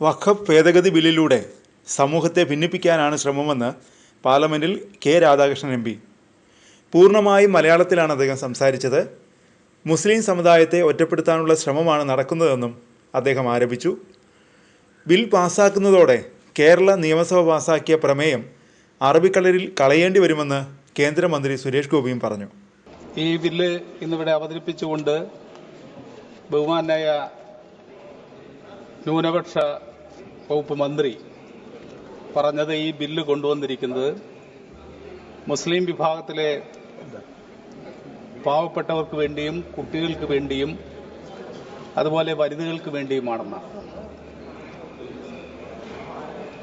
വഖഫ് ഭേദഗതി ബില്ലിലൂടെ സമൂഹത്തെ ഭിന്നിപ്പിക്കാനാണ് ശ്രമമെന്ന് പാർലമെൻറ്റിൽ കെ രാധാകൃഷ്ണൻ എം പി. പൂർണ്ണമായും മലയാളത്തിലാണ് അദ്ദേഹം സംസാരിച്ചത്. മുസ്ലിം സമുദായത്തെ ഒറ്റപ്പെടുത്താനുള്ള ശ്രമമാണ് നടക്കുന്നതെന്നും അദ്ദേഹം ആരോപിച്ചു. ബിൽ പാസ്സാക്കുന്നതോടെ കേരള നിയമസഭ പാസ്സാക്കിയ പ്രമേയം അറബിക്കടലിൽ കളയേണ്ടി വരുമെന്ന് കേന്ദ്രമന്ത്രി സുരേഷ് ഗോപിയും പറഞ്ഞു. ഈ ബില്ല് ഇന്നിവിടെ അവതരിപ്പിച്ചുകൊണ്ട് ബഹുമാനായ ന്യൂനപക്ഷ വകുപ്പ് മന്ത്രി പറഞ്ഞത് ഈ ബില്ല് കൊണ്ടുവന്നിരിക്കുന്നത് മുസ്ലിം വിഭാഗത്തിലെ പാവപ്പെട്ടവർക്ക് വേണ്ടിയും കുട്ടികൾക്ക് വേണ്ടിയും അതുപോലെ വനിതകൾക്ക് വേണ്ടിയുമാണെന്നാണ്.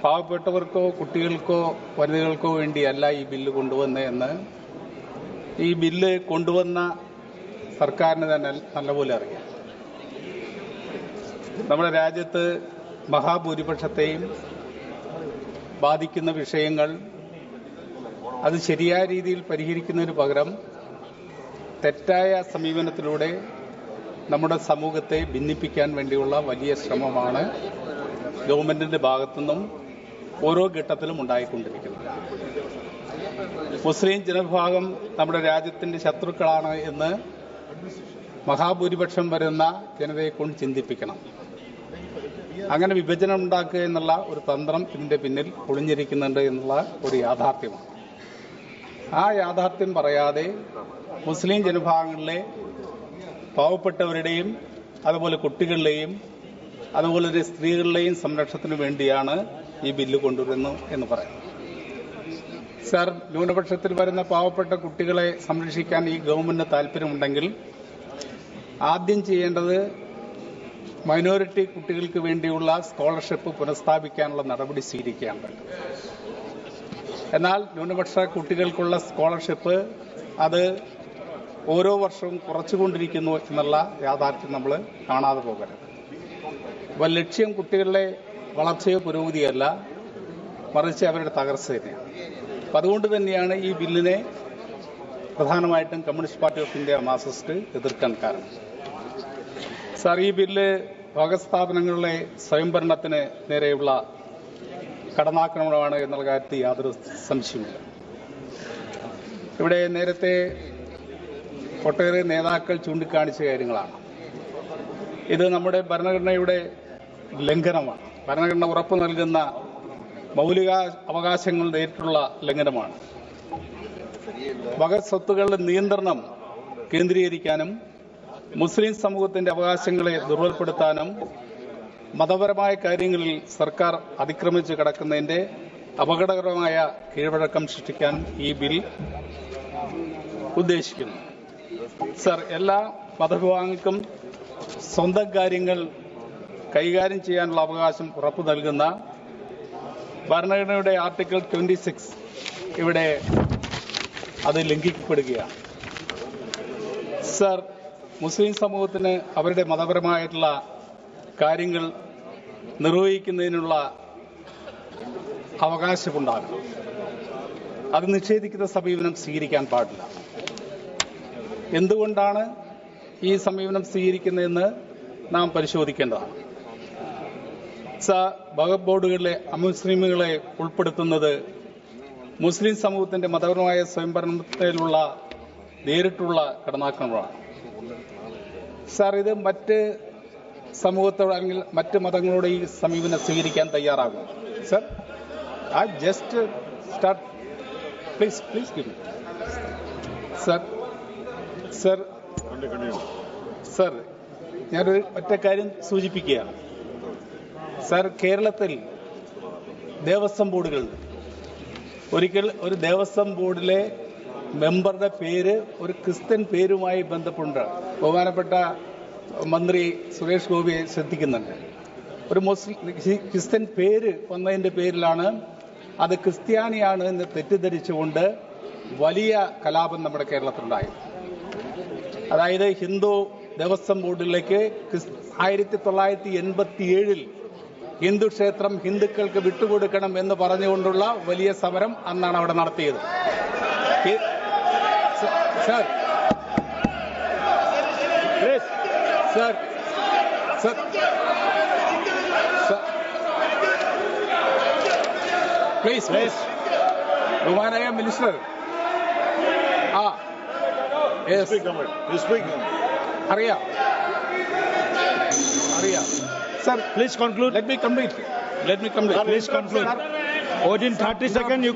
പാവപ്പെട്ടവർക്കോ കുട്ടികൾക്കോ വനിതകൾക്കോ വേണ്ടിയല്ല ഈ ബില്ല് കൊണ്ടുവന്നതെന്ന് ഈ ബില്ല് കൊണ്ടുവന്ന സർക്കാരിന് തന്നെ നല്ലപോലെ അറിയാം. നമ്മുടെ രാജ്യത്ത് മഹാഭൂരിപക്ഷത്തെയും ബാധിക്കുന്ന വിഷയങ്ങൾ അത് ശരിയായ രീതിയിൽ പരിഹരിക്കുന്നതിന് പകരം തെറ്റായ സമീപനത്തിലൂടെ നമ്മുടെ സമൂഹത്തെ ഭിന്നിപ്പിക്കാൻ വേണ്ടിയുള്ള വലിയ ശ്രമമാണ് ഗവൺമെന്റിന്റെ ഭാഗത്തുനിന്നും ഓരോ ഘട്ടത്തിലും ഉണ്ടായിക്കൊണ്ടിരിക്കുന്നത്. മുസ്ലിം ജനവിഭാഗം നമ്മുടെ രാജ്യത്തിന്റെ ശത്രുക്കളാണ് എന്ന് മഹാഭൂരിപക്ഷം വരുന്ന ജനതയെ കൊണ്ട് ചിന്തിപ്പിക്കണം. അങ്ങനെ വിഭജനം ഉണ്ടാക്കുക എന്നുള്ള ഒരു തന്ത്രം ഇതിന്റെ പിന്നിൽ ഒളിഞ്ഞിരിക്കുന്നുണ്ട് എന്നുള്ള ഒരു യാഥാർത്ഥ്യമാണ്. ആ യാഥാർത്ഥ്യം പറയാതെ മുസ്ലിം ജനവിഭാഗങ്ങളിലെ പാവപ്പെട്ടവരുടെയും അതുപോലെ കുട്ടികളുടെയും അതുപോലെ സ്ത്രീകളുടെയും സംരക്ഷണത്തിനു വേണ്ടിയാണ് ഈ ബില്ല് കൊണ്ടുവരുന്നു എന്ന് പറയാം. സർ, ന്യൂനപക്ഷത്തിൽ വരുന്ന പാവപ്പെട്ട കുട്ടികളെ സംരക്ഷിക്കാൻ ഈ ഗവൺമെന്റിന് താല്പര്യമുണ്ടെങ്കിൽ ആദ്യം ചെയ്യേണ്ടത് മൈനോറിറ്റി കുട്ടികൾക്ക് വേണ്ടിയുള്ള സ്കോളർഷിപ്പ് പുനഃസ്ഥാപിക്കാനുള്ള നടപടി സ്വീകരിക്കുകയാണ്. എന്നാൽ ന്യൂനപക്ഷ കുട്ടികൾക്കുള്ള സ്കോളർഷിപ്പ് അത് ഓരോ വർഷവും കുറച്ചുകൊണ്ടിരിക്കുന്നു എന്നുള്ള യാഥാർത്ഥ്യം നമ്മൾ കാണാതെ പോകരുത്. അപ്പോൾ ലക്ഷ്യം കുട്ടികളുടെ വളർച്ചയോ പുരോഗതിയല്ല, മറിച്ച് അവരുടെ തകർച്ച തന്നെയാണ്. അപ്പം അതുകൊണ്ട് തന്നെയാണ് ഈ ബില്ലിനെ പ്രധാനമായിട്ടും communist party of India Marxist എതിർക്കാൻ കാരണം. സാർ, ഈ ബില്ല് വഖഫ് സ്ഥാപനങ്ങളിലെ സ്വയംഭരണത്തിന് നേരെയുള്ള കടന്നാക്രമണമാണ് എന്നുള്ള കാര്യത്തിൽ യാതൊരു സംശയമില്ല. ഇവിടെ നേരത്തെ ഒട്ടേറെ നേതാക്കൾ ചൂണ്ടിക്കാണിച്ച കാര്യങ്ങളാണ്. ഇത് നമ്മുടെ ഭരണഘടനയുടെ ലംഘനമാണ്. ഭരണഘടന ഉറപ്പു നൽകുന്ന മൗലിക അവകാശങ്ങൾ നേരിട്ടുള്ള ലംഘനമാണ്. വഖഫ് സ്വത്തുക്കളുടെ നിയന്ത്രണം കേന്ദ്രീകരിക്കാനും മുസ്ലിം സമൂഹത്തിന്റെ അവകാശങ്ങളെ ദുർബലപ്പെടുത്താനും മതപരമായ കാര്യങ്ങളിൽ സർക്കാർ അതിക്രമിച്ച് കിടക്കുന്നതിന്റെ അപകടകരമായ കീഴ്വഴക്കം സൃഷ്ടിക്കാനും ഈ ബിൽ ഉദ്ദേശിക്കുന്നു. സർ, എല്ലാ മതവിഭാഗങ്ങൾക്കും സ്വന്തം കാര്യങ്ങൾ കൈകാര്യം ചെയ്യാനുള്ള അവകാശം ഉറപ്പു നൽകുന്ന ഭരണഘടനയുടെ ആർട്ടിക്കിൾ 26 ഇവിടെ അത് ലംഘിക്കപ്പെടുകയാണ്. സർ, മുസ്ലിം സമൂഹത്തിന് അവരുടെ മതപരമായിട്ടുള്ള കാര്യങ്ങൾ നിർവഹിക്കുന്നതിനുള്ള അവകാശമുണ്ടാകും. അത് നിഷേധിക്കുന്ന സമീപനം സ്വീകരിക്കാൻ പാടില്ല. എന്തുകൊണ്ടാണ് ഈ സമീപനം സ്വീകരിക്കുന്നതെന്ന് നാം പരിശോധിക്കേണ്ടതാണ്. വഖഫ് ബോർഡുകളിലെ അമുസ്ലിമുകളെ ഉൾപ്പെടുത്തുന്നത് മുസ്ലിം സമൂഹത്തിന്റെ മതപരമായ സ്വയംഭരണത്തിലുള്ള നേരിട്ടുള്ള കടന്നാക്രമണമാണ്. സാർ, ഇത് മറ്റ് സമൂഹത്തോട് അല്ലെങ്കിൽ മറ്റ് മതങ്ങളോട് ഈ സമീപനം സ്വീകരിക്കാൻ തയ്യാറാകും. Sir, I just start. Please give me. Sir, ഞാനൊരു ഒറ്റ കാര്യം സൂചിപ്പിക്കുകയാണ്. സർ, കേരളത്തിൽ ദേവസ്വം ബോർഡുകളുണ്ട്. ഒരിക്കൽ ഒരു ദേവസ്വം ബോർഡിലെ മെമ്പറുടെ പേര് ഒരു ക്രിസ്ത്യൻ പേരുമായി ബന്ധപ്പെട്ട് ബഹുമാനപ്പെട്ട മന്ത്രി സുരേഷ് ഗോപിയെ ശ്രദ്ധിക്കുന്നുണ്ട്. ഒരു ക്രിസ്ത്യൻ പേര് വന്നതിന്റെ പേരിലാണ് അത് ക്രിസ്ത്യാനിയാണ് എന്ന് തെറ്റിദ്ധരിച്ചുകൊണ്ട് വലിയ കലാപം നമ്മുടെ കേരളത്തിലുണ്ടായി. അതായത് ഹിന്ദു ദേവസ്വം ബോർഡിലേക്ക് 1987 ഹിന്ദു ക്ഷേത്രം ഹിന്ദുക്കൾക്ക് വിട്ടുകൊടുക്കണം എന്ന് പറഞ്ഞുകൊണ്ടുള്ള വലിയ സമരം അന്നാണ് അവിടെ നടത്തിയത്. സർ, സർ, സർ, പ്ലീസ് ബഹുമാനായ മിനിസ്റ്റർ. അറിയാം. Sir, Please conclude. let me complete. Please conclude. Within 30 seconds, you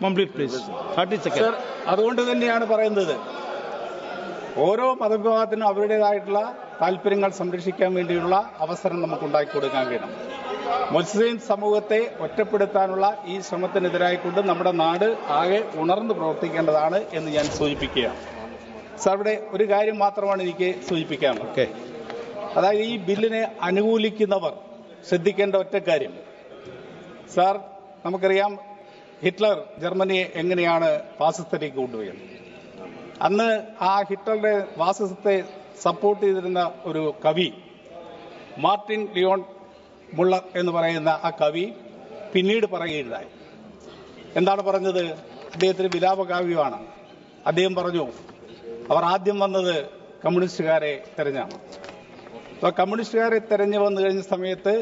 complete, please. 30 seconds. Sir, അതുകൊണ്ട് തന്നെയാണ് പറയുന്നത്, ഓരോ മതവിഭാഗത്തിനും അവരുടേതായിട്ടുള്ള താല്പര്യങ്ങൾ സംരക്ഷിക്കാൻ വേണ്ടിയുള്ള അവസരം നമുക്ക് ഉണ്ടാക്കി കൊടുക്കാൻ കഴിയണം. മുസ്ലിം സമൂഹത്തെ ഒറ്റപ്പെടുത്താനുള്ള ഈ ശ്രമത്തിനെതിരായിക്കൊണ്ട് നമ്മുടെ നാട് ആകെ ഉണർന്നു പ്രവർത്തിക്കേണ്ടതാണ് എന്ന് ഞാൻ സൂചിപ്പിക്കുകയാണ്. സാർ, ഇവിടെ ഒരു കാര്യം മാത്രമാണ് എനിക്ക് സൂചിപ്പിക്കാനുള്ളത്. Okay. അതായത് ഈ ബില്ലിനെ അനുകൂലിക്കുന്നവർ ശ്രദ്ധിക്കേണ്ട ഒറ്റ കാര്യം, സാർ, നമുക്കറിയാം ഹിറ്റ്ലർ ജർമ്മനിയെ എങ്ങനെയാണ് ഫാസിസത്തിലേക്ക് കൊണ്ടുപോയത്. അന്ന് ആ ഹിറ്റ്ലറുടെ ഫാസിസത്തെ സപ്പോർട്ട് ചെയ്തിരുന്ന ഒരു കവി മാർട്ടിൻ ലിയോൺ മുള്ളർ എന്ന് പറയുന്ന ആ കവി പിന്നീട് പറയുകയുണ്ടായി. എന്താണ് പറഞ്ഞത്? അദ്ദേഹത്തിന് വിലാപകാവ്യമാണ്. അദ്ദേഹം പറഞ്ഞു, അവർ ആദ്യം വന്നത് കമ്മ്യൂണിസ്റ്റുകാരെ തെരഞ്ഞാണ്. അപ്പോൾ കമ്മ്യൂണിസ്റ്റുകാരെ തെരഞ്ഞു വന്നു കഴിഞ്ഞ സമയത്ത്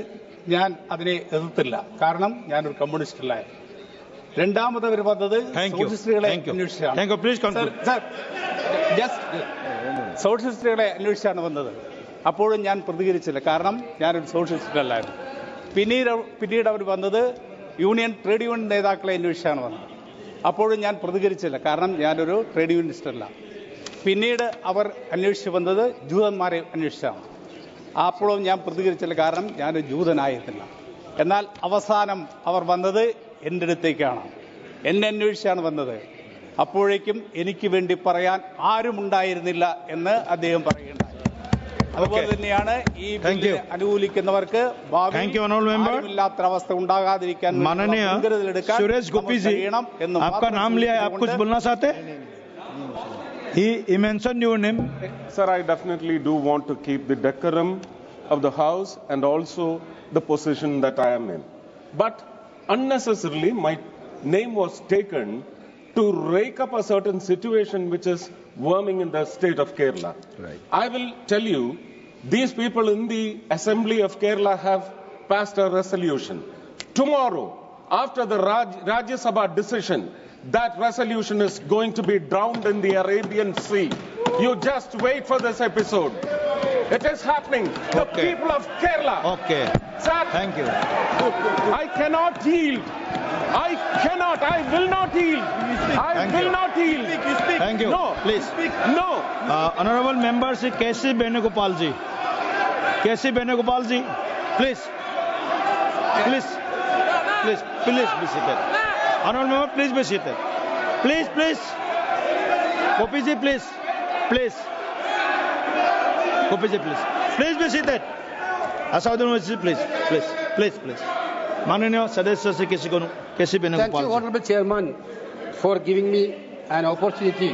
ഞാൻ അതിനെ എതിർത്തില്ല, കാരണം ഞാനൊരു കമ്മ്യൂണിസ്റ്റല്ലായിരുന്നു. രണ്ടാമത് അവർ വന്നത് സോഷ്യലിസ്റ്റുകളെ അന്വേഷിച്ചാണ്. സോഷ്യലിസ്റ്റുകളെ അന്വേഷിച്ചാണ് വന്നത്. അപ്പോഴും ഞാൻ പ്രതികരിച്ചില്ല, കാരണം ഞാനൊരു സോഷ്യലിസ്റ്റല്ലായിരുന്നു. പിന്നീട് അവർ വന്നത് ട്രേഡ് യൂണിയൻ നേതാക്കളെ അന്വേഷിച്ചാണ് വന്നത്. അപ്പോഴും ഞാൻ പ്രതികരിച്ചില്ല, കാരണം ഞാനൊരു ട്രേഡ് യൂണിയനിസ്റ്റല്ല. പിന്നീട് അവർ അന്വേഷിച്ച് വന്നത് ജൂതന്മാരെ അന്വേഷിച്ചാണ്. അപ്പോഴും ഞാൻ പ്രതികരിച്ചില്ല, കാരണം ഞാനൊരു ജൂതനായിരുന്നില്ല. എന്നാൽ അവസാനം അവർ വന്നത് എൻ്റെ അടുത്തേക്കാണ്, എന്നെ അന്വേഷിച്ചാണ് വന്നത്. അപ്പോഴേക്കും എനിക്ക് വേണ്ടി പറയാൻ ആരുമുണ്ടായിരുന്നില്ല എന്ന് അദ്ദേഹം പറയുകയുണ്ടായി. അതുപോലെ തന്നെയാണ് ഈ ബില്ലിനെ അനുകൂലിക്കുന്നവർക്ക് ഭാവിയില്ലാത്ത അവസ്ഥ ഉണ്ടാകാതിരിക്കാൻ മുൻകരുതലെടുക്കാൻ കഴിയണം എന്ന്. आपका नाम लिया है, आप कुछ बोलना चाहते? He mentioned your name. Sir, I definitely do want to keep the decorum of the House and also the position that I am in. But unnecessarily, my name was taken to rake up a certain situation which is worming in the state of Kerala. Right. I will tell you, these people in the Assembly of Kerala have passed a resolution. Tomorrow, after the Rajya Sabha decision, that resolution is going to be drowned in the Arabian Sea. You just wait for this episode. It is happening. The people of Kerala. Okay. Sir, Thank you. I cannot yield. I will not yield. I will not yield. Thank you. No. Please. No. Honorable Member Sri K.C. Benugopal ji. K.C. Benugopal ji, please. Please be seated. Honorable Member, please be seated. Please. Gopi ji, please. Gopi ji, please. Please be seated. Asaduddin Owaisi ji, please. माननीय सदस्य श्री केसी बेणुगोपाल. Thank you, Honorable Chairman, for giving me an opportunity